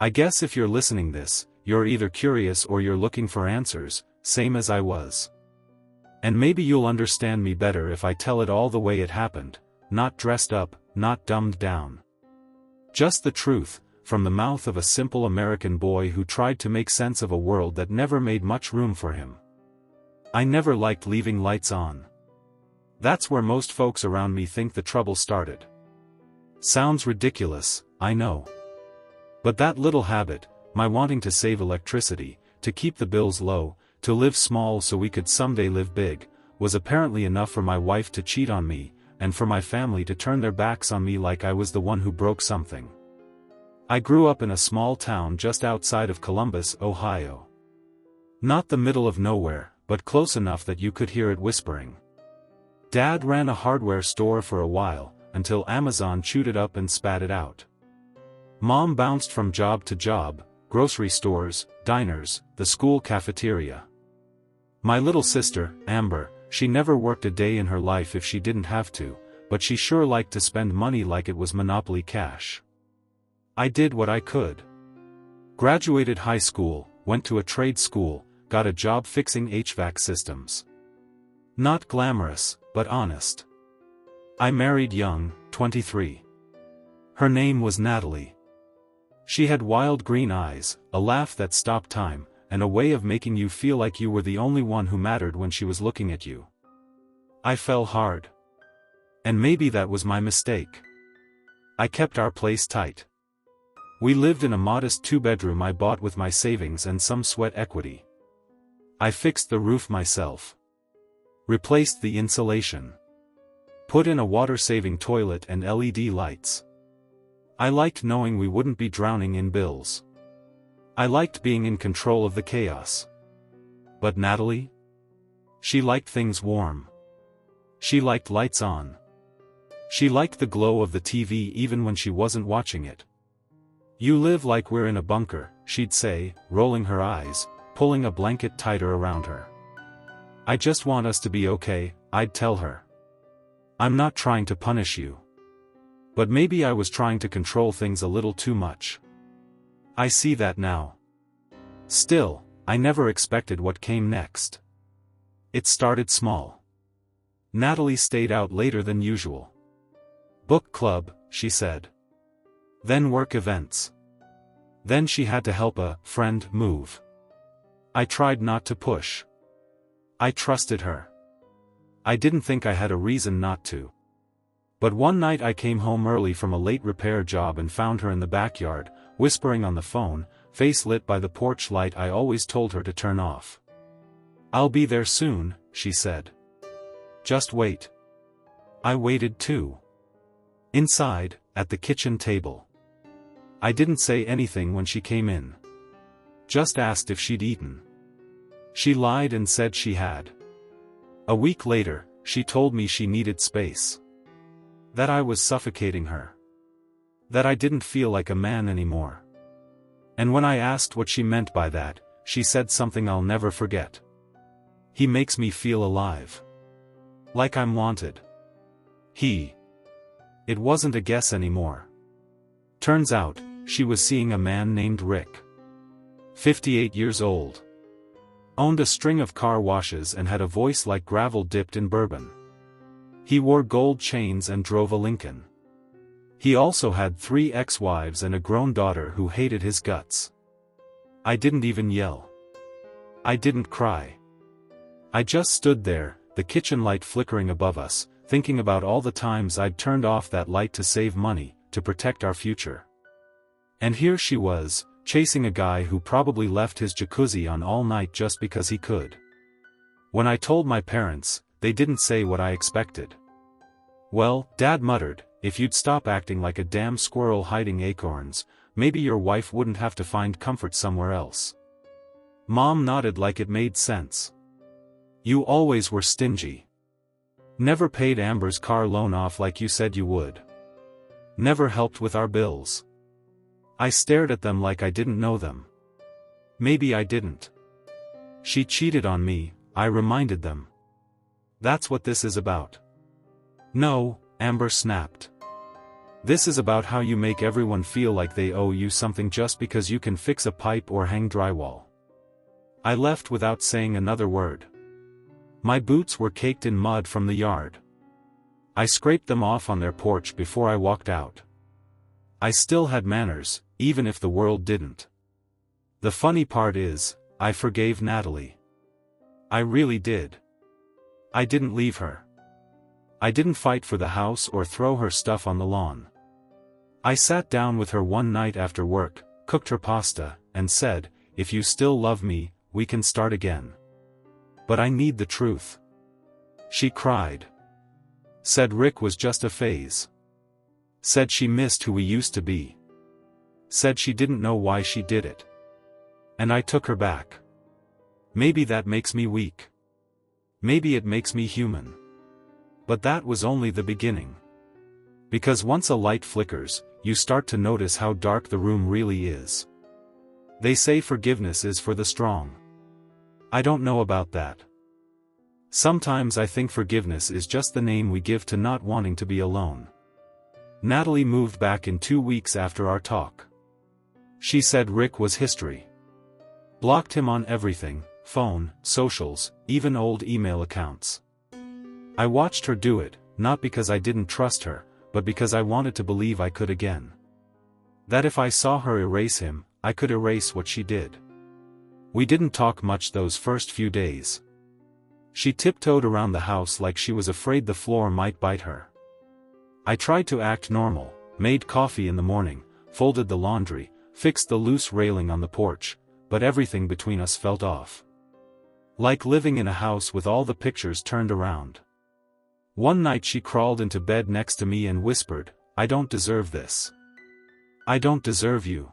I guess if you're listening this, you're either curious or you're looking for answers, same as I was. And maybe you'll understand me better if I tell it all the way it happened, not dressed up, not dumbed down. Just the truth, from the mouth of a simple American boy who tried to make sense of a world that never made much room for him. I never liked leaving lights on. That's where most folks around me think the trouble started. Sounds ridiculous, I know. But that little habit, my wanting to save electricity, to keep the bills low, to live small so we could someday live big, was apparently enough for my wife to cheat on me, and for my family to turn their backs on me like I was the one who broke something. I grew up in a small town just outside of Columbus, Ohio. Not the middle of nowhere, but close enough that you could hear it whispering. Dad ran a hardware store for a while, until Amazon chewed it up and spat it out. Mom bounced from job to job, grocery stores, diners, the school cafeteria. My little sister, Amber, she never worked a day in her life if she didn't have to, but she sure liked to spend money like it was Monopoly cash. I did what I could. Graduated high school, went to a trade school, got a job fixing HVAC systems. Not glamorous, but honest. I married young, 23. Her name was Natalie. She had wild green eyes, a laugh that stopped time, and a way of making you feel like you were the only one who mattered when she was looking at you. I fell hard. And maybe that was my mistake. I kept our place tight. We lived in a modest 2-bedroom I bought with my savings and some sweat equity. I fixed the roof myself. Replaced the insulation. Put in a water-saving toilet and LED lights. I liked knowing we wouldn't be drowning in bills. I liked being in control of the chaos. But Natalie? She liked things warm. She liked lights on. She liked the glow of the TV even when she wasn't watching it. You live like we're in a bunker, she'd say, rolling her eyes, pulling a blanket tighter around her. I just want us to be okay, I'd tell her. I'm not trying to punish you. But maybe I was trying to control things a little too much. I see that now. Still, I never expected what came next. It started small. Natalie stayed out later than usual. Book club, she said. Then work events. Then she had to help a friend move. I tried not to push. I trusted her. I didn't think I had a reason not to. But one night I came home early from a late repair job and found her in the backyard, whispering on the phone, face lit by the porch light I always told her to turn off. I'll be there soon, she said. Just wait. I waited too. Inside, at the kitchen table. I didn't say anything when she came in. Just asked if she'd eaten. She lied and said she had. A week later, she told me she needed space. That I was suffocating her. That I didn't feel like a man anymore. And when I asked what she meant by that, she said something I'll never forget. He makes me feel alive. Like I'm wanted. He. It wasn't a guess anymore. Turns out, she was seeing a man named Rick. 58 years old. Owned a string of car washes and had a voice like gravel dipped in bourbon. He wore gold chains and drove a Lincoln. He also had 3 ex-wives and a grown daughter who hated his guts. I didn't even yell. I didn't cry. I just stood there, the kitchen light flickering above us, thinking about all the times I'd turned off that light to save money, to protect our future. And here she was, chasing a guy who probably left his jacuzzi on all night just because he could. When I told my parents, they didn't say what I expected. Well, Dad muttered, if you'd stop acting like a damn squirrel hiding acorns, maybe your wife wouldn't have to find comfort somewhere else. Mom nodded like it made sense. You always were stingy. Never paid Amber's car loan off like you said you would. Never helped with our bills. I stared at them like I didn't know them. Maybe I didn't. She cheated on me, I reminded them. That's what this is about. No, Amber snapped. This is about how you make everyone feel like they owe you something just because you can fix a pipe or hang drywall. I left without saying another word. My boots were caked in mud from the yard. I scraped them off on their porch before I walked out. I still had manners, even if the world didn't. The funny part is, I forgave Natalie. I really did. I didn't leave her. I didn't fight for the house or throw her stuff on the lawn. I sat down with her one night after work, cooked her pasta, and said, "If you still love me, we can start again. But I need the truth." She cried. Said Rick was just a phase. Said she missed who we used to be. Said she didn't know why she did it. And I took her back. Maybe that makes me weak. Maybe it makes me human. But that was only the beginning. Because once a light flickers, you start to notice how dark the room really is. They say forgiveness is for the strong. I don't know about that. Sometimes I think forgiveness is just the name we give to not wanting to be alone. Natalie moved back in 2 weeks after our talk. She said Rick was history. Blocked him on everything, phone, socials, even old email accounts. I watched her do it, not because I didn't trust her, but because I wanted to believe I could again. That if I saw her erase him, I could erase what she did. We didn't talk much those first few days. She tiptoed around the house like she was afraid the floor might bite her. I tried to act normal, made coffee in the morning, folded the laundry, fixed the loose railing on the porch, but everything between us felt off. Like living in a house with all the pictures turned around. One night she crawled into bed next to me and whispered, "I don't deserve this. I don't deserve you."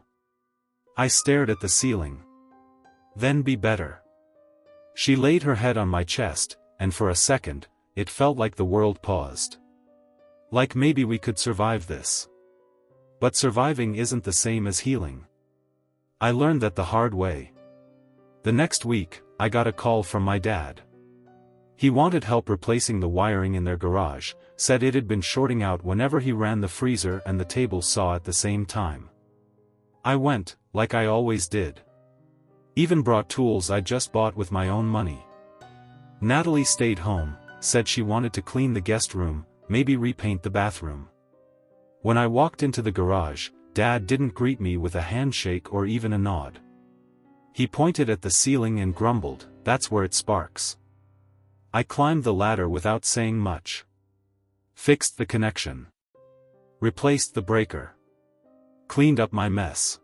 I stared at the ceiling. Then be better. She laid her head on my chest, and for a second, it felt like the world paused. Like maybe we could survive this. But surviving isn't the same as healing. I learned that the hard way. The next week, I got a call from my dad. He wanted help replacing the wiring in their garage, said it had been shorting out whenever he ran the freezer and the table saw at the same time. I went, like I always did. Even brought tools I just bought with my own money. Natalie stayed home, said she wanted to clean the guest room, maybe repaint the bathroom. When I walked into the garage, Dad didn't greet me with a handshake or even a nod. He pointed at the ceiling and grumbled, "That's where it sparks." I climbed the ladder without saying much. Fixed the connection. Replaced the breaker. Cleaned up my mess.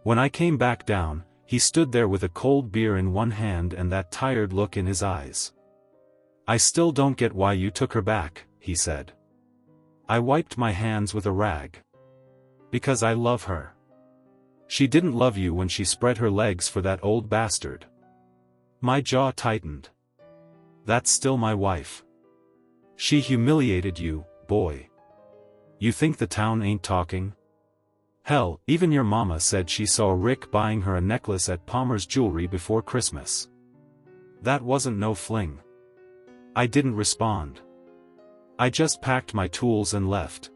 When I came back down, he stood there with a cold beer in one hand and that tired look in his eyes. "I still don't get why you took her back," he said. I wiped my hands with a rag. "Because I love her. She didn't love you when she spread her legs for that old bastard." My jaw tightened. "That's still my wife. She humiliated you, boy. You think the town ain't talking? Hell, even your mama said she saw Rick buying her a necklace at Palmer's Jewelry before Christmas. That wasn't no fling." I didn't respond. I just packed my tools and left.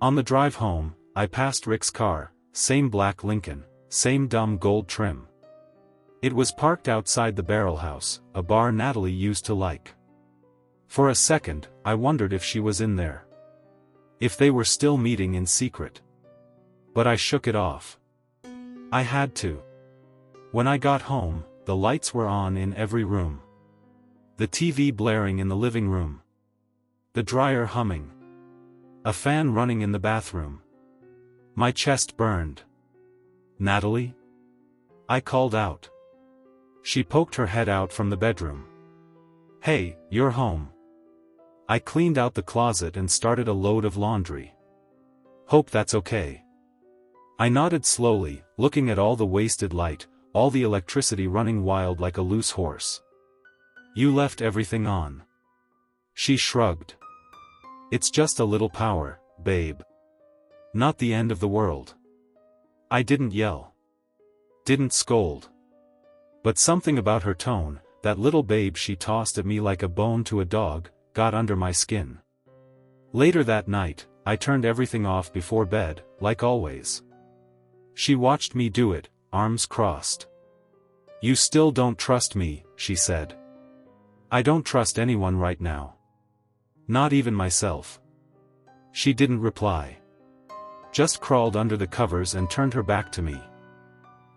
On the drive home, I passed Rick's car, same black Lincoln, same dumb gold trim. It was parked outside the Barrel House, a bar Natalie used to like. For a second, I wondered if she was in there. If they were still meeting in secret. But I shook it off. I had to. When I got home, the lights were on in every room. The TV blaring in the living room. The dryer humming. A fan running in the bathroom. My chest burned. "Natalie?" I called out. She poked her head out from the bedroom. "Hey, you're home." I cleaned out the closet and started a load of laundry. "Hope that's okay." I nodded slowly, looking at all the wasted light, all the electricity running wild like a loose horse. "You left everything on." She shrugged. "It's just a little power, babe. Not the end of the world." I didn't yell. Didn't scold. But something about her tone, that little babe she tossed at me like a bone to a dog, got under my skin. Later that night, I turned everything off before bed, like always. She watched me do it, arms crossed. "You still don't trust me," she said. "I don't trust anyone right now. Not even myself." She didn't reply. Just crawled under the covers and turned her back to me.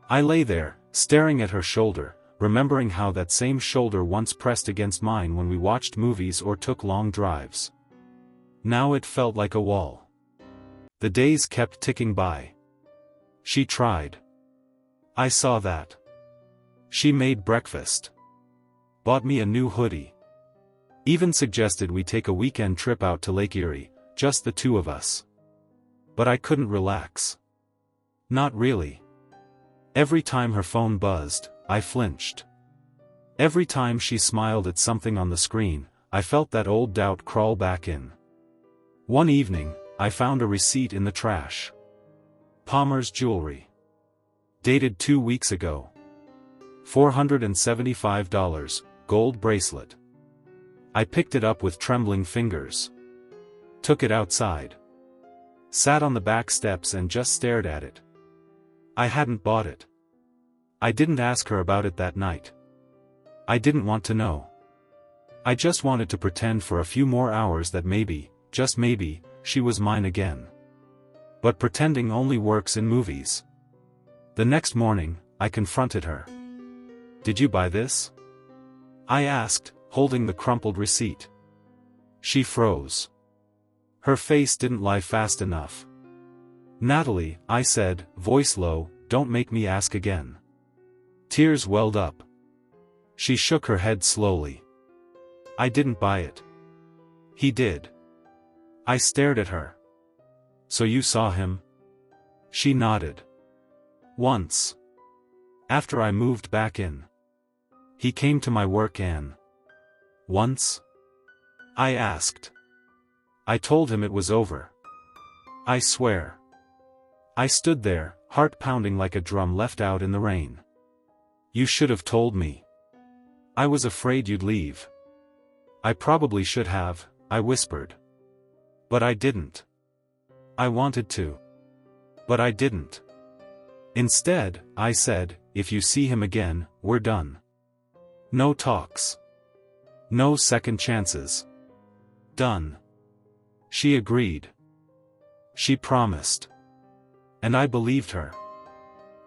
I lay there, staring at her shoulder, remembering how that same shoulder once pressed against mine when we watched movies or took long drives. Now it felt like a wall. The days kept ticking by. She tried. I saw that. She made breakfast. Bought me a new hoodie. Even suggested we take a weekend trip out to Lake Erie, just the two of us. But I couldn't relax. Not really. Every time her phone buzzed, I flinched. Every time she smiled at something on the screen, I felt that old doubt crawl back in. One evening, I found a receipt in the trash. Palmer's jewelry. Dated 2 weeks ago. $475, gold bracelet. I picked it up with trembling fingers. Took it outside. Sat on the back steps and just stared at it. I hadn't bought it. I didn't ask her about it that night. I didn't want to know. I just wanted to pretend for a few more hours that maybe, just maybe, she was mine again. But pretending only works in movies. The next morning, I confronted her. "Did you buy this?" I asked, holding the crumpled receipt. She froze. Her face didn't lie fast enough. "Natalie," I said, voice low, "don't make me ask again." Tears welled up. She shook her head slowly. "I didn't buy it. He did." I stared at her. "So you saw him?" She nodded. "Once. After I moved back in. He came to my work and..." "Once?" I asked. I told him it was over. I swear. I stood there, heart pounding like a drum left out in the rain. "You should have told me. I was afraid you'd leave." "I probably should have," I whispered. "But I didn't. I wanted to. But I didn't. Instead," I said, "if you see him again, we're done. No talks. No second chances. Done." She agreed. She promised. And I believed her.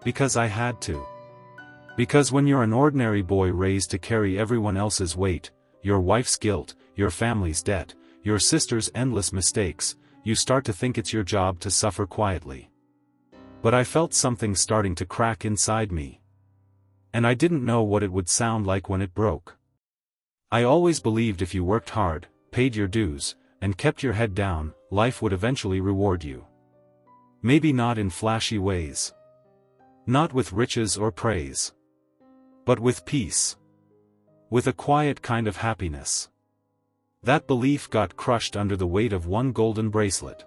Because I had to. Because when you're an ordinary boy raised to carry everyone else's weight, your wife's guilt, your family's debt, your sister's endless mistakes, you start to think it's your job to suffer quietly. But I felt something starting to crack inside me. And I didn't know what it would sound like when it broke. I always believed if you worked hard, paid your dues, and kept your head down, life would eventually reward you. Maybe not in flashy ways. Not with riches or praise. But with peace. With a quiet kind of happiness. That belief got crushed under the weight of one golden bracelet.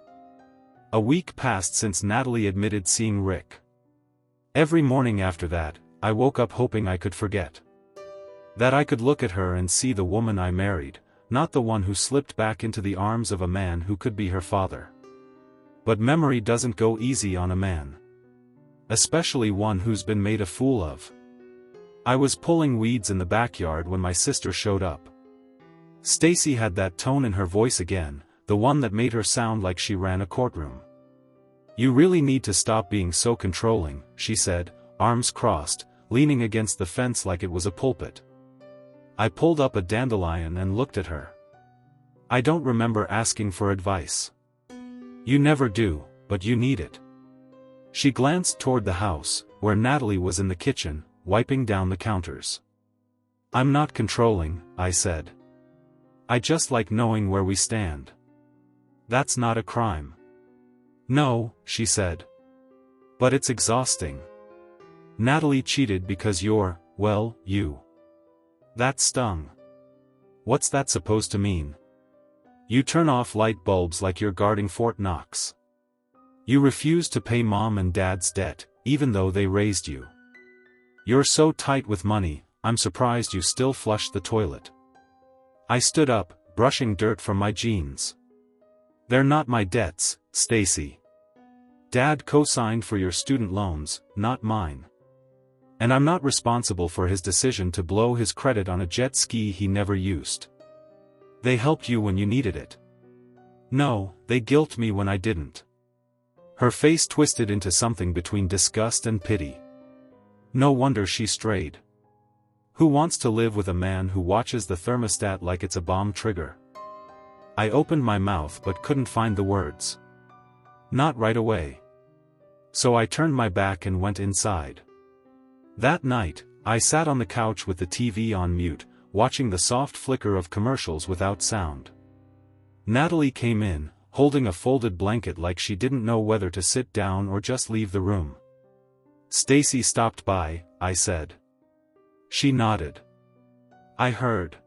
A week passed since Natalie admitted seeing Rick. Every morning after that, I woke up hoping I could forget. That I could look at her and see the woman I married, not the one who slipped back into the arms of a man who could be her father. But memory doesn't go easy on a man. Especially one who's been made a fool of. I was pulling weeds in the backyard when my sister showed up. Stacy had that tone in her voice again, the one that made her sound like she ran a courtroom. "You really need to stop being so controlling," she said, arms crossed, leaning against the fence like it was a pulpit. I pulled up a dandelion and looked at her. "I don't remember asking for advice." "You never do, but you need it." She glanced toward the house, where Natalie was in the kitchen, wiping down the counters. "I'm not controlling," I said. "I just like knowing where we stand." "That's not a crime." "No," she said. "But it's exhausting. Natalie cheated because you're, well, you." That stung. What's that supposed to mean? You turn off light bulbs like you're guarding Fort Knox. You refuse to pay mom and dad's debt, even though they raised you. You're so tight with money, I'm surprised you still flush the toilet. I stood up, brushing dirt from my jeans. They're not my debts, Stacy. Dad co-signed for your student loans, not mine. And I'm not responsible for his decision to blow his credit on a jet ski he never used. They helped you when you needed it. No, they guilt me when I didn't. Her face twisted into something between disgust and pity. No wonder she strayed. Who wants to live with a man who watches the thermostat like it's a bomb trigger? I opened my mouth but couldn't find the words. Not right away. So I turned my back and went inside. That night, I sat on the couch with the TV on mute, watching the soft flicker of commercials without sound. Natalie came in, holding a folded blanket like she didn't know whether to sit down or just leave the room. Stacy stopped by, I said. She nodded. I heard.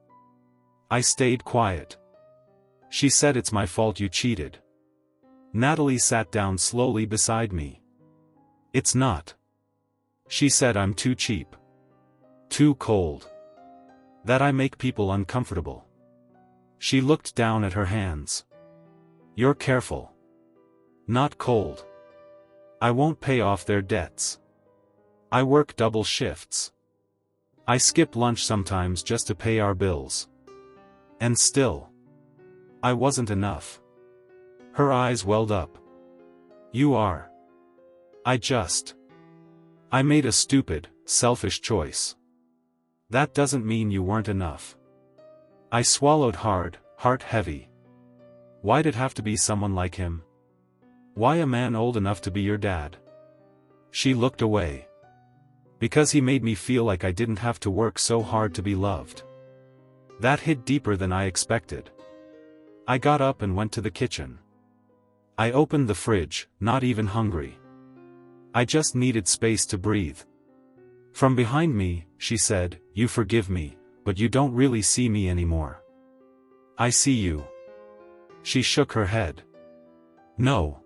I stayed quiet. She said it's my fault you cheated. Natalie sat down slowly beside me. It's not. She said I'm too cheap. Too cold. That I make people uncomfortable. She looked down at her hands. You're careful. Not cold. I won't pay off their debts. I work double shifts. I skip lunch sometimes just to pay our bills. And still. I wasn't enough. Her eyes welled up. You are. I made a stupid, selfish choice. That doesn't mean you weren't enough. I swallowed hard, heart heavy. Why'd it have to be someone like him? Why a man old enough to be your dad? She looked away. Because he made me feel like I didn't have to work so hard to be loved. That hit deeper than I expected. I got up and went to the kitchen. I opened the fridge, not even hungry. I just needed space to breathe. From behind me, she said, you forgive me, but you don't really see me anymore. I see you. She shook her head. No.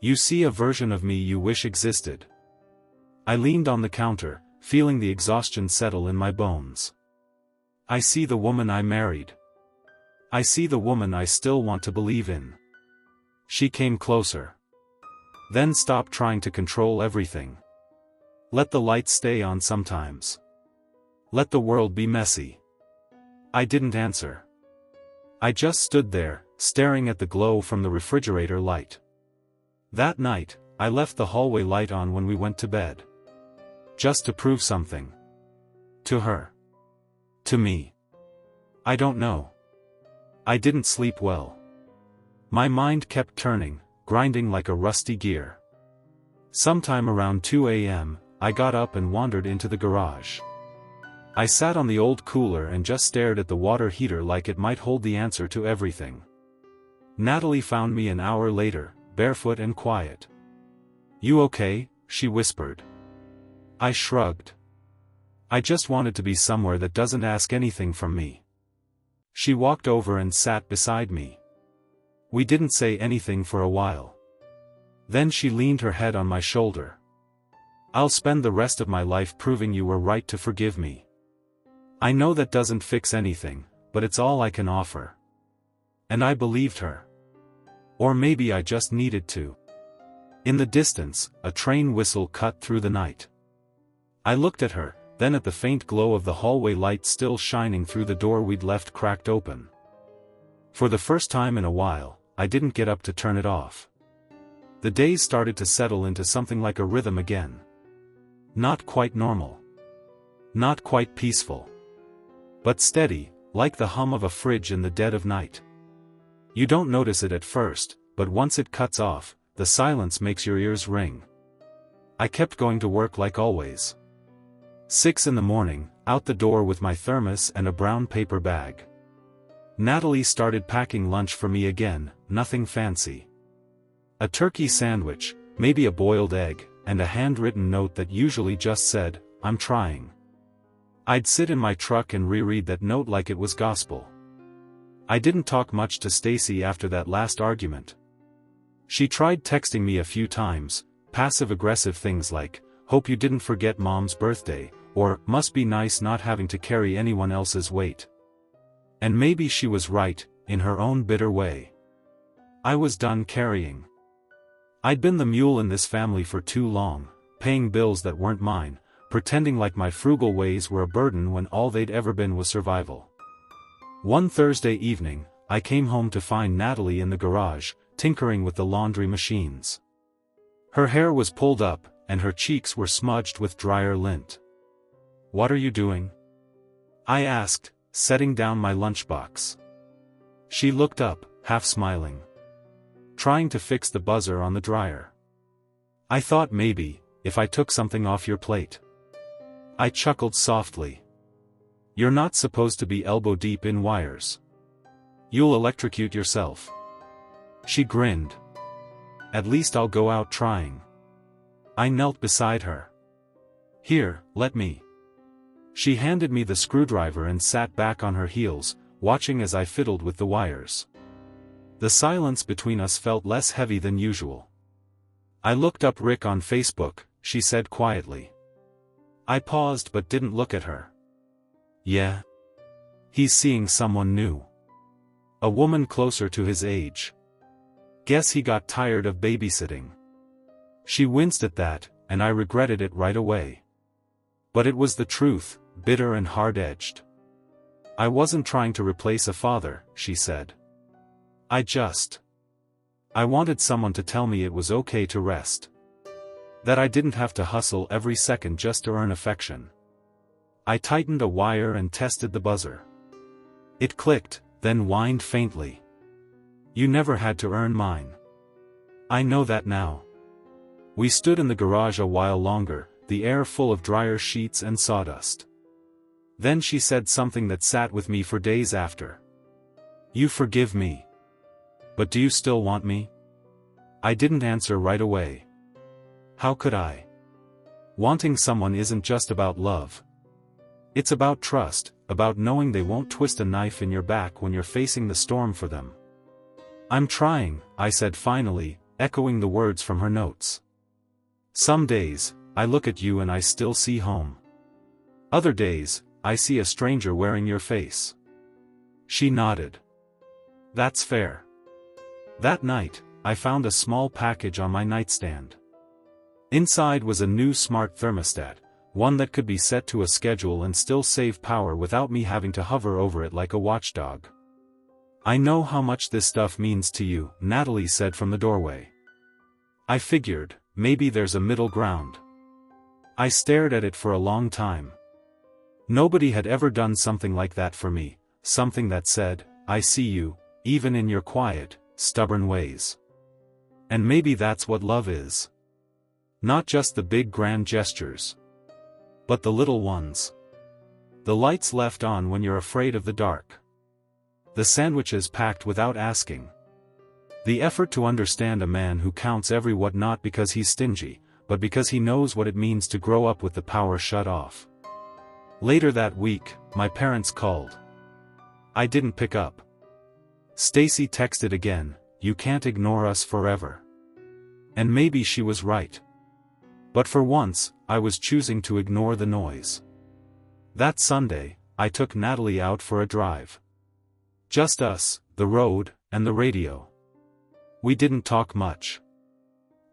You see a version of me you wish existed. I leaned on the counter, feeling the exhaustion settle in my bones. I see the woman I married. I see the woman I still want to believe in. She came closer. Then stopped trying to control everything. Let the lights stay on sometimes. Let the world be messy. I didn't answer. I just stood there, staring at the glow from the refrigerator light. That night, I left the hallway light on when we went to bed. Just to prove something. To her. To me. I don't know. I didn't sleep well. My mind kept turning, grinding like a rusty gear. Sometime around 2 a.m., I got up and wandered into the garage. I sat on the old cooler and just stared at the water heater like it might hold the answer to everything. Natalie found me an hour later, barefoot and quiet. You okay? She whispered. I shrugged. I just wanted to be somewhere that doesn't ask anything from me. She walked over and sat beside me. We didn't say anything for a while. Then she leaned her head on my shoulder. I'll spend the rest of my life proving you were right to forgive me. I know that doesn't fix anything, but it's all I can offer. And I believed her. Or maybe I just needed to. In the distance, a train whistle cut through the night. I looked at her, then at the faint glow of the hallway light still shining through the door we'd left cracked open. For the first time in a while, I didn't get up to turn it off. The days started to settle into something like a rhythm again. Not quite normal. Not quite peaceful. But steady, like the hum of a fridge in the dead of night. You don't notice it at first, but once it cuts off, the silence makes your ears ring. I kept going to work like always. 6 in the morning, out the door with my thermos and a brown paper bag. Natalie started packing lunch for me again, nothing fancy. A turkey sandwich, maybe a boiled egg, and a handwritten note that usually just said, I'm trying. I'd sit in my truck and reread that note like it was gospel. I didn't talk much to Stacy after that last argument. She tried texting me a few times, passive-aggressive things like, hope you didn't forget Mom's birthday, or, must be nice not having to carry anyone else's weight. And maybe she was right, in her own bitter way. I was done carrying. I'd been the mule in this family for too long, paying bills that weren't mine, pretending like my frugal ways were a burden when all they'd ever been was survival. One Thursday evening, I came home to find Natalie in the garage, tinkering with the laundry machines. Her hair was pulled up, and her cheeks were smudged with dryer lint. "What are you doing?" I asked, setting down my lunchbox. She looked up, half smiling. "Trying to fix the buzzer on the dryer. I thought maybe, if I took something off your plate." I chuckled softly. "You're not supposed to be elbow deep in wires. You'll electrocute yourself." She grinned. "At least I'll go out trying." I knelt beside her. "Here, let me." She handed me the screwdriver and sat back on her heels, watching as I fiddled with the wires. The silence between us felt less heavy than usual. "I looked up Rick on Facebook," she said quietly. I paused but didn't look at her. "Yeah? He's seeing someone new. A woman closer to his age. Guess he got tired of babysitting." She winced at that, and I regretted it right away. But it was the truth, bitter and hard-edged. "I wasn't trying to replace a father," she said. I wanted someone to tell me it was okay to rest. That I didn't have to hustle every second just to earn affection." I tightened a wire and tested the buzzer. It clicked, then whined faintly. "You never had to earn mine." "I know that now." We stood in the garage a while longer, the air full of dryer sheets and sawdust. Then she said something that sat with me for days after. "You forgive me. But do you still want me?" I didn't answer right away. How could I? Wanting someone isn't just about love. It's about trust, about knowing they won't twist a knife in your back when you're facing the storm for them. "I'm trying," I said finally, echoing the words from her notes. "Some days, I look at you and I still see home. Other days, I see a stranger wearing your face." She nodded. "That's fair." That night, I found a small package on my nightstand. Inside was a new smart thermostat, one that could be set to a schedule and still save power without me having to hover over it like a watchdog. "I know how much this stuff means to you," Natalie said from the doorway. I figured, maybe there's a middle ground. I stared at it for a long time. Nobody had ever done something like that for me, something that said, "I see you, even in your quiet, stubborn ways." And maybe that's what love is. Not just the big grand gestures, but the little ones. The lights left on when you're afraid of the dark. The sandwiches packed without asking. The effort to understand a man who counts every what not because he's stingy, but because he knows what it means to grow up with the power shut off. Later that week, my parents called. I didn't pick up. Stacy texted again, "You can't ignore us forever." And maybe she was right. But for once, I was choosing to ignore the noise. That Sunday, I took Natalie out for a drive. Just us, the road, and the radio. We didn't talk much.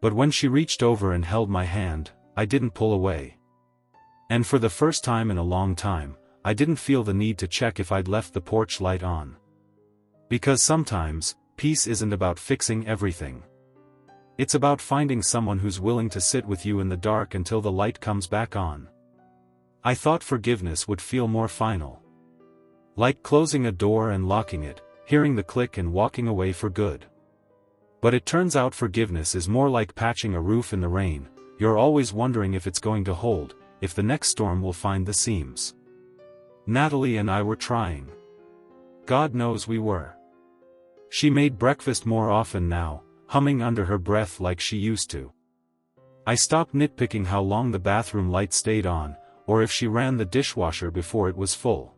But when she reached over and held my hand, I didn't pull away. And for the first time in a long time, I didn't feel the need to check if I'd left the porch light on. Because sometimes, peace isn't about fixing everything. It's about finding someone who's willing to sit with you in the dark until the light comes back on. I thought forgiveness would feel more final. Like closing a door and locking it, hearing the click and walking away for good. But it turns out forgiveness is more like patching a roof in the rain. You're always wondering if it's going to hold, if the next storm will find the seams. Natalie and I were trying. God knows we were. She made breakfast more often now, humming under her breath like she used to. I stopped nitpicking how long the bathroom light stayed on, or if she ran the dishwasher before it was full.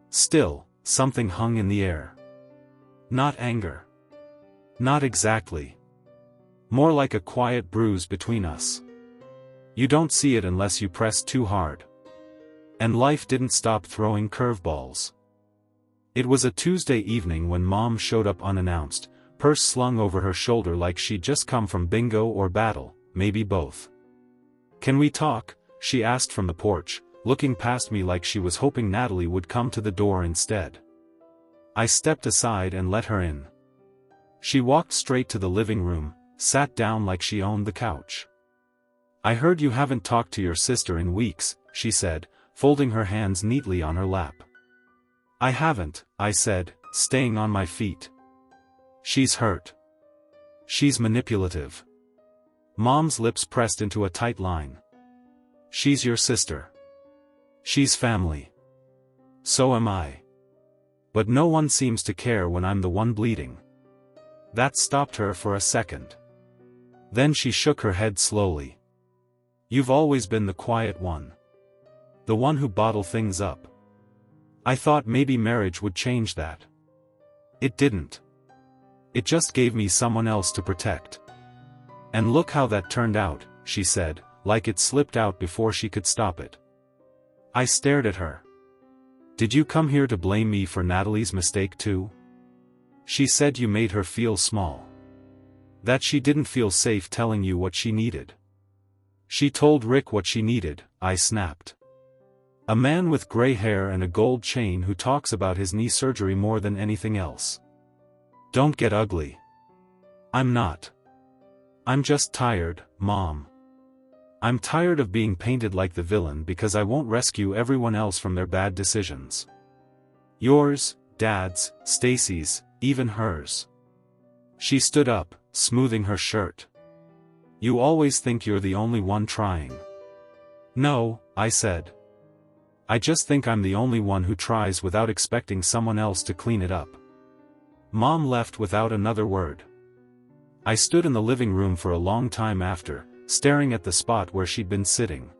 Still, something hung in the air. Not anger. Not exactly. More like a quiet bruise between us. You don't see it unless you press too hard. And life didn't stop throwing curveballs. It was a Tuesday evening when Mom showed up unannounced, purse slung over her shoulder like she'd just come from bingo or battle, maybe both. "Can we talk?" she asked from the porch, looking past me like she was hoping Natalie would come to the door instead. I stepped aside and let her in. She walked straight to the living room, sat down like she owned the couch. "I heard you haven't talked to your sister in weeks," she said, folding her hands neatly on her lap. "I haven't," I said, staying on my feet. "She's hurt. She's manipulative." Mom's lips pressed into a tight line. "She's your sister. She's family. So am I. But no one seems to care when I'm the one bleeding." That stopped her for a second. Then she shook her head slowly. "You've always been the quiet one. The one who bottled things up. I thought maybe marriage would change that. It didn't. It just gave me someone else to protect. And look how that turned out," she said, like it slipped out before she could stop it. I stared at her. "Did you come here to blame me for Natalie's mistake too?" She said you made her feel small. That she didn't feel safe telling you what she needed. She told Rick what she needed, I snapped. A man with gray hair and a gold chain who talks about his knee surgery more than anything else. Don't get ugly. I'm not. I'm just tired, Mom. I'm tired of being painted like the villain because I won't rescue everyone else from their bad decisions. Yours, Dad's, Stacy's, even hers. She stood up, smoothing her shirt. You always think you're the only one trying. No, I said. I just think I'm the only one who tries without expecting someone else to clean it up. Mom left without another word. I stood in the living room for a long time after, staring at the spot where she'd been sitting.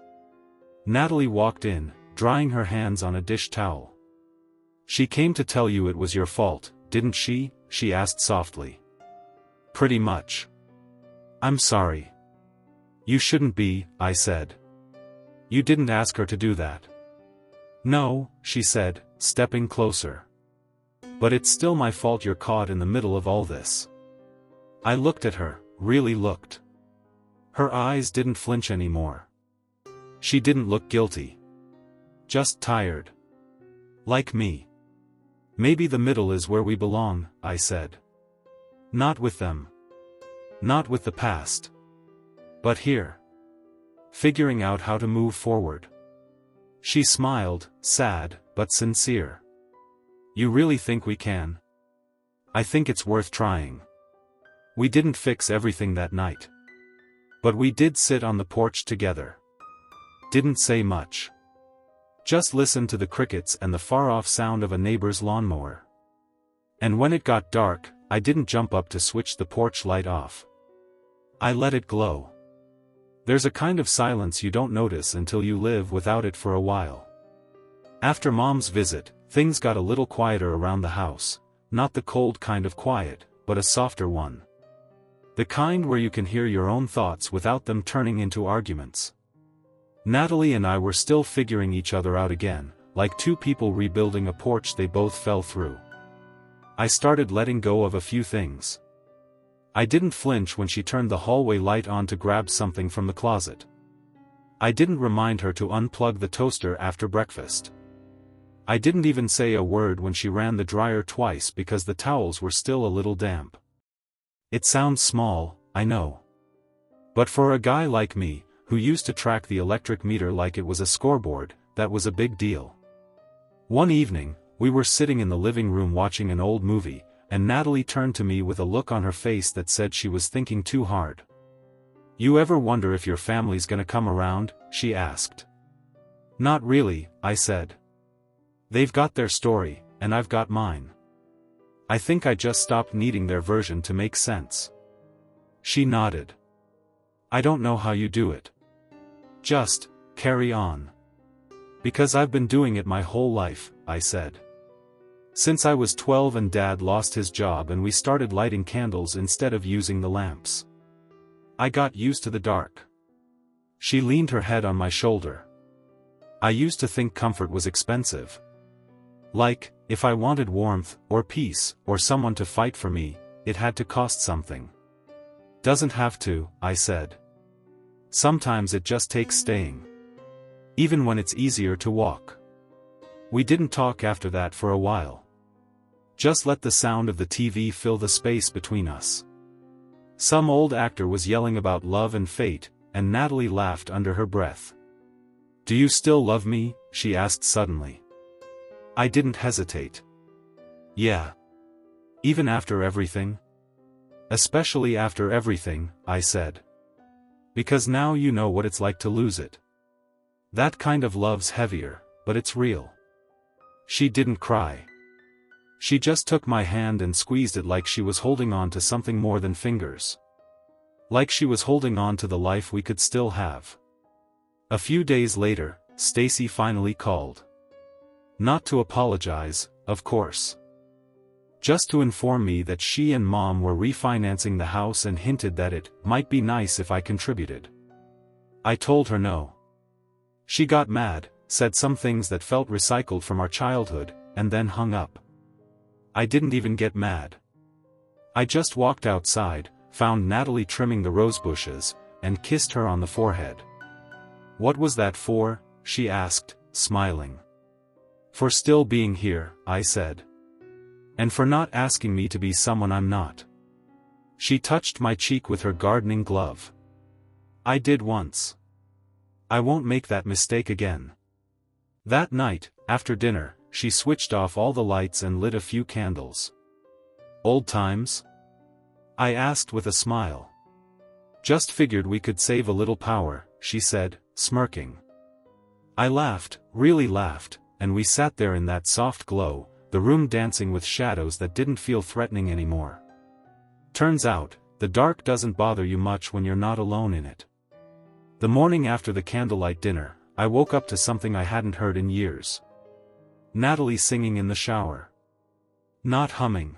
Natalie walked in, drying her hands on a dish towel. She came to tell you it was your fault, didn't she? She asked softly. Pretty much. I'm sorry. You shouldn't be, I said. You didn't ask her to do that. No, she said, stepping closer. But it's still my fault you're caught in the middle of all this. I looked at her, really looked. Her eyes didn't flinch anymore. She didn't look guilty. Just tired. Like me. Maybe the middle is where we belong, I said. Not with them. Not with the past. But here. Figuring out how to move forward. She smiled, sad, but sincere. You really think we can? I think it's worth trying. We didn't fix everything that night. But we did sit on the porch together. Didn't say much. Just listened to the crickets and the far-off sound of a neighbor's lawnmower. And when it got dark, I didn't jump up to switch the porch light off. I let it glow. There's a kind of silence you don't notice until you live without it for a while. After Mom's visit, things got a little quieter around the house, not the cold kind of quiet, but a softer one. The kind where you can hear your own thoughts without them turning into arguments. Natalie and I were still figuring each other out again, like two people rebuilding a porch they both fell through. I started letting go of a few things. I didn't flinch when she turned the hallway light on to grab something from the closet. I didn't remind her to unplug the toaster after breakfast. I didn't even say a word when she ran the dryer twice because the towels were still a little damp. It sounds small, I know. But for a guy like me, who used to track the electric meter like it was a scoreboard, that was a big deal. One evening, we were sitting in the living room watching an old movie, and Natalie turned to me with a look on her face that said she was thinking too hard. You ever wonder if your family's gonna come around? She asked. Not really, I said. They've got their story, and I've got mine. I think I just stopped needing their version to make sense. She nodded. I don't know how you do it. Just, carry on. Because I've been doing it my whole life, I said. Since I was 12 and Dad lost his job and we started lighting candles instead of using the lamps. I got used to the dark. She leaned her head on my shoulder. I used to think comfort was expensive. Like, if I wanted warmth, or peace, or someone to fight for me, it had to cost something. Doesn't have to, I said. Sometimes it just takes staying. Even when it's easier to walk. We didn't talk after that for a while. Just let the sound of the TV fill the space between us. Some old actor was yelling about love and fate, and Natalie laughed under her breath. "Do you still love me?" she asked suddenly. I didn't hesitate. "Yeah. Even after everything?" "Especially after everything," I said. "Because now you know what it's like to lose it. That kind of love's heavier, but it's real." She didn't cry. She just took my hand and squeezed it like she was holding on to something more than fingers. Like she was holding on to the life we could still have. A few days later, Stacy finally called. Not to apologize, of course. Just to inform me that she and Mom were refinancing the house and hinted that it might be nice if I contributed. I told her no. She got mad, said some things that felt recycled from our childhood, and then hung up. I didn't even get mad. I just walked outside, found Natalie trimming the rose bushes, and kissed her on the forehead. "What was that for?" she asked, smiling. "For still being here," I said. "And for not asking me to be someone I'm not." She touched my cheek with her gardening glove. "I did once. I won't make that mistake again." That night, after dinner, she switched off all the lights and lit a few candles. "Old times?" I asked with a smile. "Just figured we could save a little power," she said, smirking. I laughed, really laughed, and we sat there in that soft glow, the room dancing with shadows that didn't feel threatening anymore. Turns out, the dark doesn't bother you much when you're not alone in it. The morning after the candlelight dinner, I woke up to something I hadn't heard in years. Natalie singing in the shower. Not humming.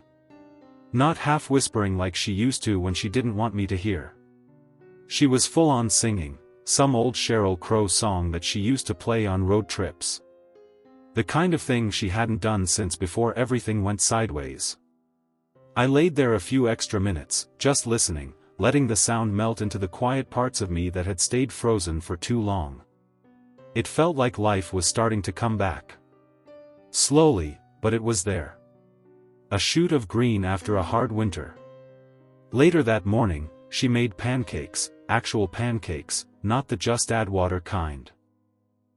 Not half whispering like she used to when she didn't want me to hear. She was full-on singing, some old Sheryl Crow song that she used to play on road trips. The kind of thing she hadn't done since before everything went sideways. I laid there a few extra minutes, just listening, letting the sound melt into the quiet parts of me that had stayed frozen for too long. It felt like life was starting to come back. Slowly, but it was there. A shoot of green after a hard winter. Later that morning, she made pancakes, actual pancakes, not the just add water kind.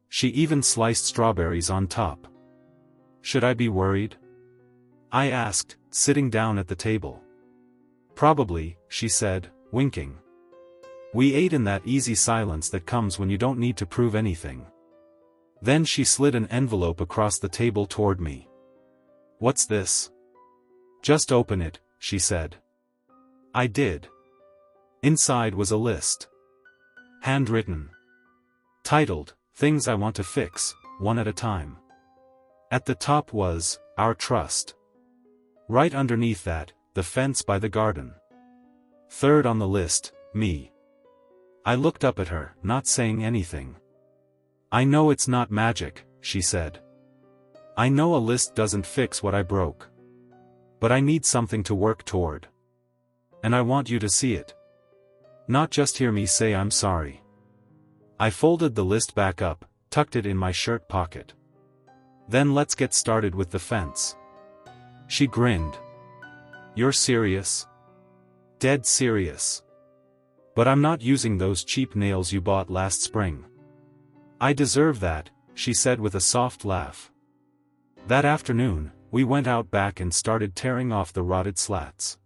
She even sliced strawberries on top. Should I be worried? I asked, sitting down at the table. Probably, she said, winking. We ate in that easy silence that comes when you don't need to prove anything. Then she slid an envelope across the table toward me. "What's this?" "Just open it," she said. I did. Inside was a list. Handwritten. Titled, "Things I Want to Fix, One at a Time." At the top was, "Our Trust." Right underneath that, the fence by the garden. Third on the list, me. I looked up at her, not saying anything. "I know it's not magic," she said. "I know a list doesn't fix what I broke. But I need something to work toward. And I want you to see it. Not just hear me say I'm sorry." I folded the list back up, tucked it in my shirt pocket. "Then let's get started with the fence." She grinned. "You're serious?" "Dead serious. But I'm not using those cheap nails you bought last spring." "I deserve that," she said with a soft laugh. That afternoon, we went out back and started tearing off the rotted slats.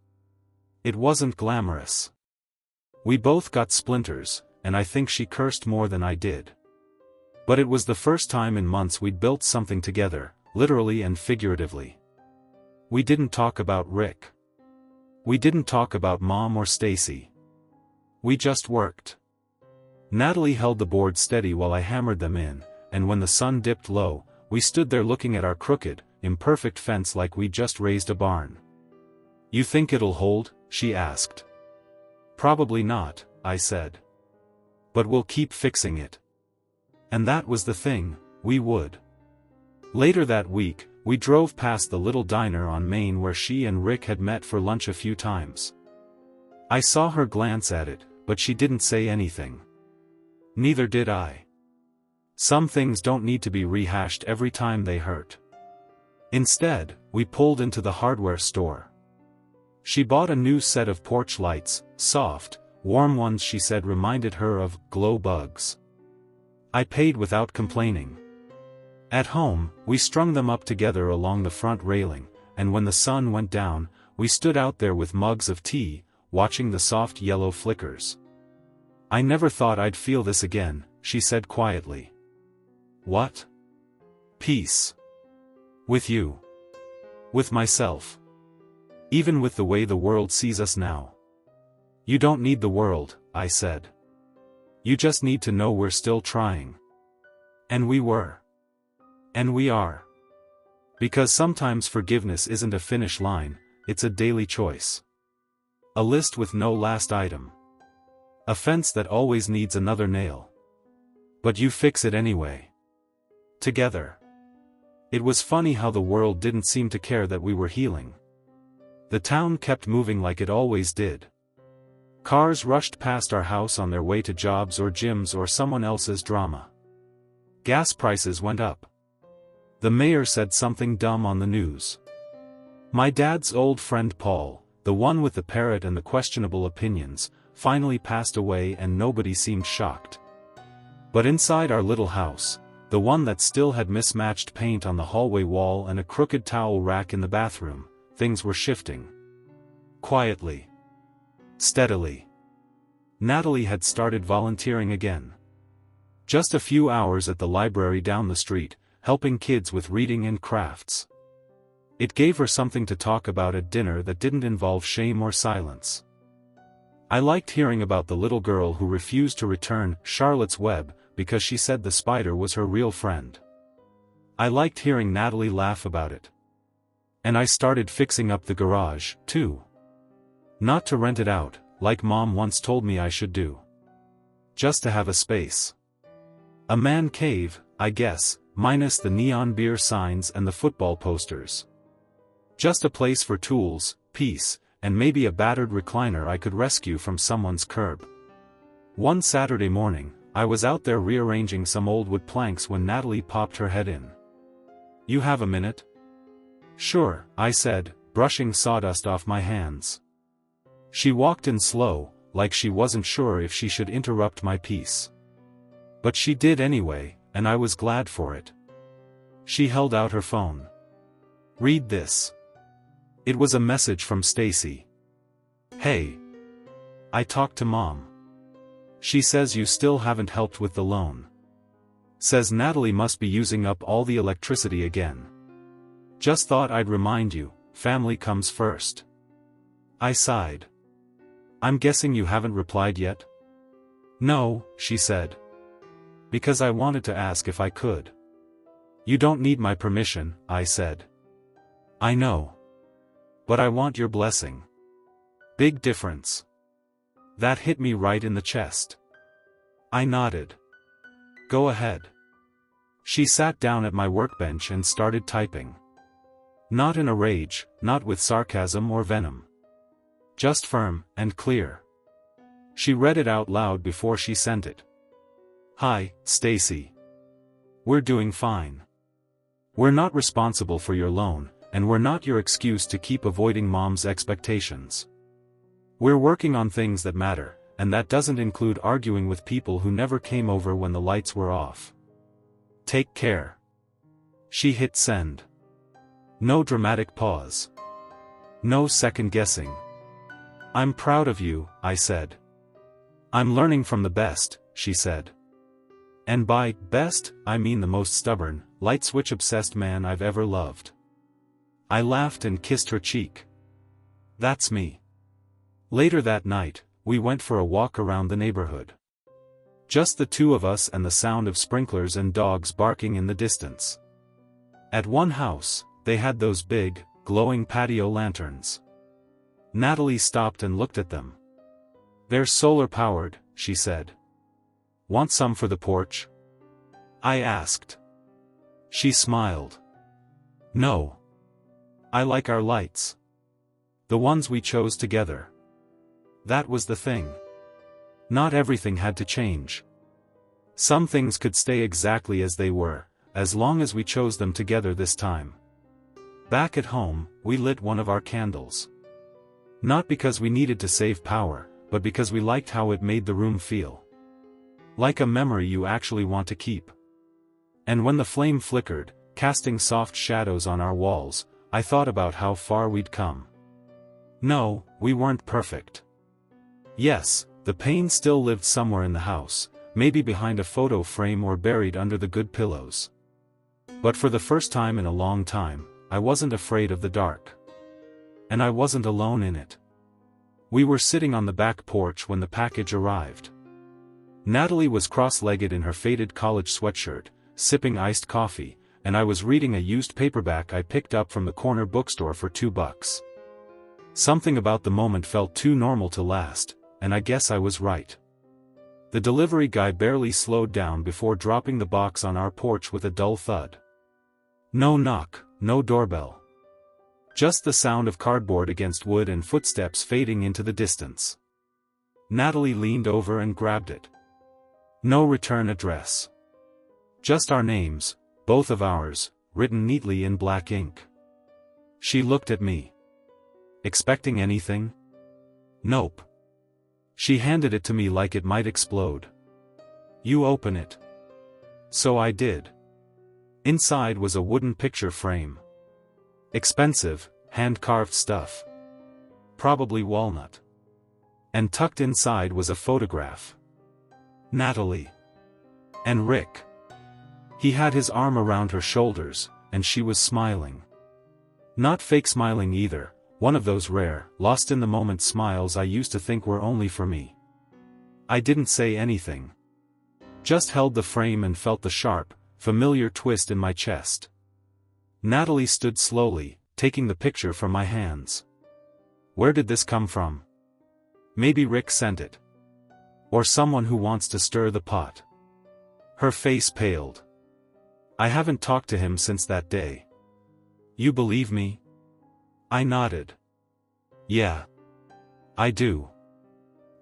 It wasn't glamorous. We both got splinters, and I think she cursed more than I did. But it was the first time in months we'd built something together, literally and figuratively. We didn't talk about Rick. We didn't talk about Mom or Stacy. We just worked. Natalie held the board steady while I hammered them in, and when the sun dipped low, we stood there looking at our crooked, imperfect fence like we'd just raised a barn. "You think it'll hold?" she asked. "Probably not," I said. "But we'll keep fixing it." And that was the thing, we would. Later that week, We drove past the little diner on Main where she and Rick had met for lunch a few times. I saw her glance at it, but she didn't say anything. Neither did I. Some things don't need to be rehashed every time they hurt. Instead, we pulled into the hardware store. She bought a new set of porch lights, soft, warm ones she said reminded her of glow bugs. I paid without complaining. At home, we strung them up together along the front railing, and when the sun went down, we stood out there with mugs of tea, watching the soft yellow flickers. I never thought I'd feel this again, she said quietly. What? Peace. With you. With myself. Even with the way the world sees us now. You don't need the world, I said. You just need to know we're still trying. And we were. And we are. Because sometimes forgiveness isn't a finish line, it's a daily choice. A list with no last item. A fence that always needs another nail. But you fix it anyway. Together. It was funny how the world didn't seem to care that we were healing. The town kept moving like it always did. Cars rushed past our house on their way to jobs or gyms or someone else's drama. Gas prices went up. The mayor said something dumb on the news. My dad's old friend Paul, the one with the parrot and the questionable opinions, finally passed away and nobody seemed shocked. But inside our little house, the one that still had mismatched paint on the hallway wall and a crooked towel rack in the bathroom, things were shifting. Quietly. Steadily. Natalie had started volunteering again. Just a few hours at the library down the street, helping kids with reading and crafts. It gave her something to talk about at dinner that didn't involve shame or silence. I liked hearing about the little girl who refused to return Charlotte's Web because she said the spider was her real friend. I liked hearing Natalie laugh about it. And I started fixing up the garage, too. Not to rent it out, like Mom once told me I should do. Just to have a space. A man cave, I guess, minus the neon beer signs and the football posters. Just a place for tools, peace, and maybe a battered recliner I could rescue from someone's curb. One Saturday morning, I was out there rearranging some old wood planks when Natalie popped her head in. You have a minute? Sure, I said, brushing sawdust off my hands. She walked in slow, like she wasn't sure if she should interrupt my peace. But she did anyway, and I was glad for it. She held out her phone. Read this. It was a message from Stacy. Hey. I talked to Mom. She says you still haven't helped with the loan. Says Natalie must be using up all the electricity again. Just thought I'd remind you, family comes first. I sighed. I'm guessing you haven't replied yet? No, she said. Because I wanted to ask if I could. You don't need my permission, I said. I know. But I want your blessing. Big difference. That hit me right in the chest. I nodded. Go ahead. She sat down at my workbench and started typing. Not in a rage, not with sarcasm or venom. Just firm and clear. She read it out loud before she sent it. Hi, Stacy. We're doing fine. We're not responsible for your loan, and we're not your excuse to keep avoiding Mom's expectations. We're working on things that matter, and that doesn't include arguing with people who never came over when the lights were off. Take care. She hit send. No dramatic pause. No second guessing. I'm proud of you, I said. I'm learning from the best, she said. And by best, I mean the most stubborn, light switch obsessed man I've ever loved. I laughed and kissed her cheek. That's me. Later that night, we went for a walk around the neighborhood. Just the two of us and the sound of sprinklers and dogs barking in the distance. At one house, they had those big, glowing patio lanterns. Natalie stopped and looked at them. They're solar-powered, she said. Want some for the porch? I asked. She smiled. No. I like our lights. The ones we chose together. That was the thing. Not everything had to change. Some things could stay exactly as they were, as long as we chose them together this time. Back at home, we lit one of our candles. Not because we needed to save power, but because we liked how it made the room feel. Like a memory you actually want to keep. And when the flame flickered, casting soft shadows on our walls, I thought about how far we'd come. No, we weren't perfect. Yes, the pain still lived somewhere in the house, maybe behind a photo frame or buried under the good pillows. But for the first time in a long time, I wasn't afraid of the dark. And I wasn't alone in it. We were sitting on the back porch when the package arrived. Natalie was cross-legged in her faded college sweatshirt, sipping iced coffee, and I was reading a used paperback I picked up from the corner bookstore for $2. Something about the moment felt too normal to last, and I guess I was right. The delivery guy barely slowed down before dropping the box on our porch with a dull thud. No knock, no doorbell. Just the sound of cardboard against wood and footsteps fading into the distance. Natalie leaned over and grabbed it. No return address. Just our names, both of ours, written neatly in black ink. She looked at me. Expecting anything? Nope. She handed it to me like it might explode. You open it. So I did. Inside was a wooden picture frame. Expensive, hand-carved stuff. Probably walnut. And tucked inside was a photograph. Natalie. And Rick. He had his arm around her shoulders, and she was smiling. Not fake smiling either, one of those rare, lost-in-the-moment smiles I used to think were only for me. I didn't say anything. Just held the frame and felt the sharp, familiar twist in my chest. Natalie stood slowly, taking the picture from my hands. Where did this come from? Maybe Rick sent it. Or someone who wants to stir the pot. Her face paled. I haven't talked to him since that day. You believe me? I nodded. Yeah. I do.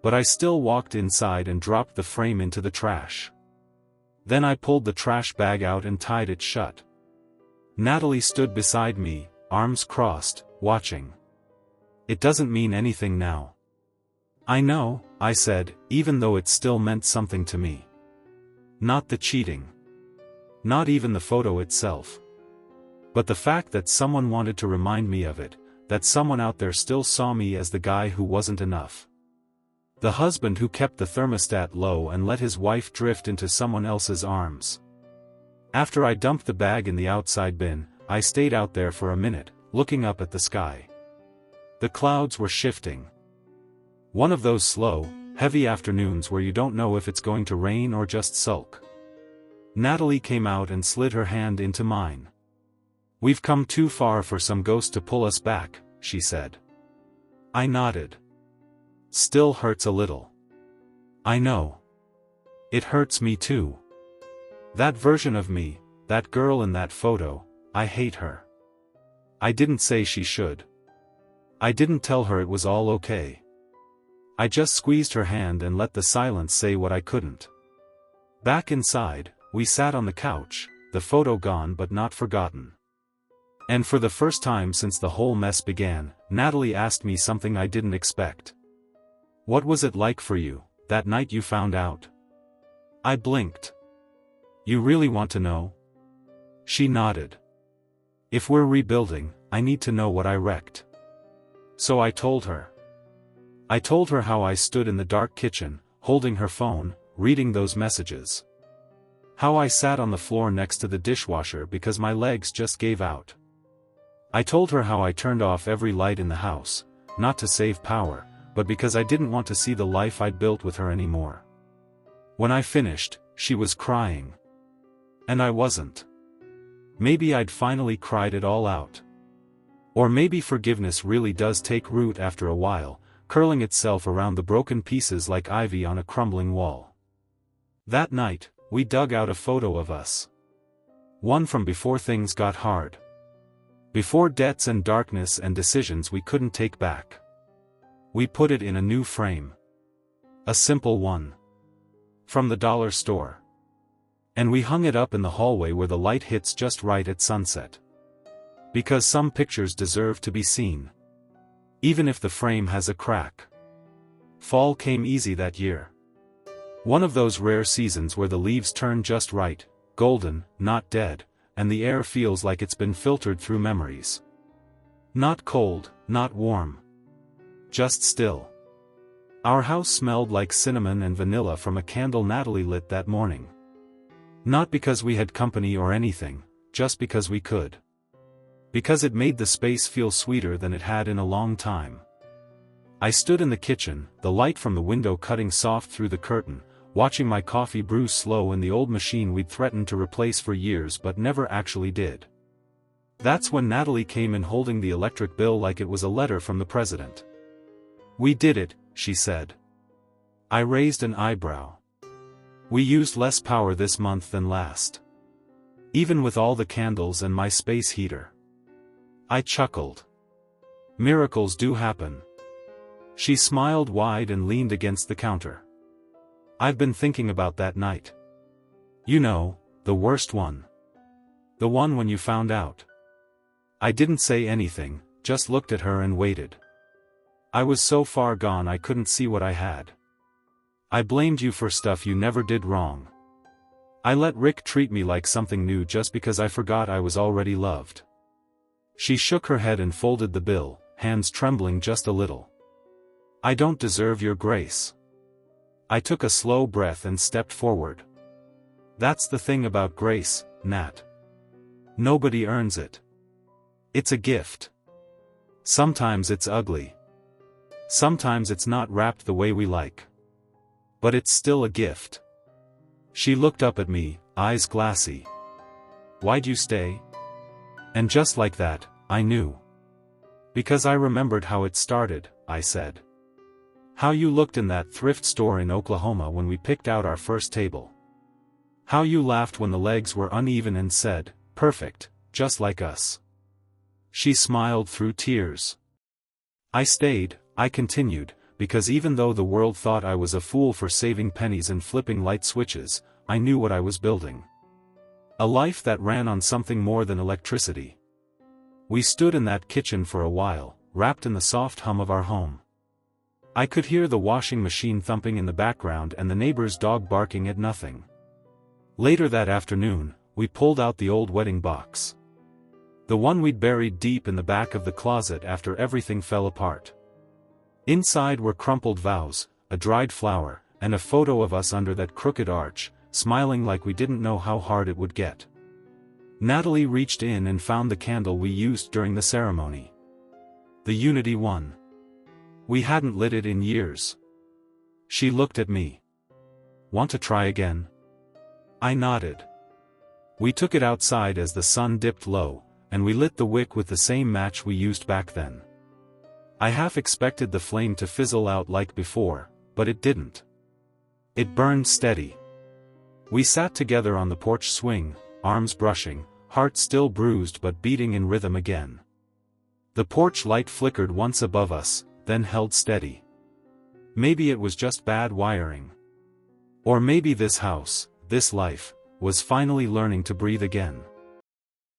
But I still walked inside and dropped the frame into the trash. Then I pulled the trash bag out and tied it shut. Natalie stood beside me, arms crossed, watching. It doesn't mean anything now. I know, I said, even though it still meant something to me. Not the cheating. Not even the photo itself. But the fact that someone wanted to remind me of it, that someone out there still saw me as the guy who wasn't enough. The husband who kept the thermostat low and let his wife drift into someone else's arms. After I dumped the bag in the outside bin, I stayed out there for a minute, looking up at the sky. The clouds were shifting. One of those slow, heavy afternoons where you don't know if it's going to rain or just sulk. Natalie came out and slid her hand into mine. We've come too far for some ghost to pull us back, she said. I nodded. Still hurts a little. I know. It hurts me too. That version of me, that girl in that photo, I hate her. I didn't say she should. I didn't tell her it was all okay. I just squeezed her hand and let the silence say what I couldn't. Back inside, we sat on the couch, the photo gone but not forgotten. And for the first time since the whole mess began, Natalie asked me something I didn't expect. What was it like for you, that night you found out? I blinked. You really want to know? She nodded. If we're rebuilding, I need to know what I wrecked. So I told her. I told her how I stood in the dark kitchen, holding her phone, reading those messages. How I sat on the floor next to the dishwasher because my legs just gave out. I told her how I turned off every light in the house, not to save power, but because I didn't want to see the life I'd built with her anymore. When I finished, she was crying. And I wasn't. Maybe I'd finally cried it all out. Or maybe forgiveness really does take root after a while, curling itself around the broken pieces like ivy on a crumbling wall. That night, we dug out a photo of us. One from before things got hard. Before debts and darkness and decisions we couldn't take back. We put it in a new frame. A simple one. From the dollar store. And we hung it up in the hallway where the light hits just right at sunset. Because some pictures deserve to be seen. Even if the frame has a crack. Fall came easy that year. One of those rare seasons where the leaves turn just right, golden, not dead, and the air feels like it's been filtered through memories. Not cold, not warm. Just still. Our house smelled like cinnamon and vanilla from a candle Natalie lit that morning. Not because we had company or anything, just because we could. Because it made the space feel sweeter than it had in a long time. I stood in the kitchen, the light from the window cutting soft through the curtain, watching my coffee brew slow in the old machine we'd threatened to replace for years but never actually did. That's when Natalie came in holding the electric bill like it was a letter from the president. "We did it," she said. I raised an eyebrow. "We used less power this month than last. Even with all the candles and my space heater." I chuckled. "Miracles do happen." She smiled wide and leaned against the counter. "I've been thinking about that night. You know, the worst one. The one when you found out." I didn't say anything, just looked at her and waited. I was so far gone I couldn't see what I had. I blamed you for stuff you never did wrong. I let Rick treat me like something new just because I forgot I was already loved. She shook her head and folded the bill, hands trembling just a little. "I don't deserve your grace." I took a slow breath and stepped forward. "That's the thing about grace, Nat. Nobody earns it. It's a gift. Sometimes it's ugly. Sometimes it's not wrapped the way we like. But it's still a gift." She looked up at me, eyes glassy. "Why'd you stay?" And just like that, I knew. "Because I remembered how it started," I said. "How you looked in that thrift store in Oklahoma when we picked out our first table. How you laughed when the legs were uneven and said, 'Perfect, just like us.'" She smiled through tears. "I stayed," I continued, "because even though the world thought I was a fool for saving pennies and flipping light switches, I knew what I was building. A life that ran on something more than electricity." We stood in that kitchen for a while, wrapped in the soft hum of our home. I could hear the washing machine thumping in the background and the neighbor's dog barking at nothing. Later that afternoon, we pulled out the old wedding box. The one we'd buried deep in the back of the closet after everything fell apart. Inside were crumpled vows, a dried flower, and a photo of us under that crooked arch, smiling like we didn't know how hard it would get. Natalie reached in and found the candle we used during the ceremony. The Unity one. We hadn't lit it in years. She looked at me. "Want to try again?" I nodded. We took it outside as the sun dipped low, and we lit the wick with the same match we used back then. I half expected the flame to fizzle out like before, but it didn't. It burned steady. We sat together on the porch swing, arms brushing, heart still bruised but beating in rhythm again. The porch light flickered once above us, then held steady. Maybe it was just bad wiring. Or maybe this house, this life, was finally learning to breathe again.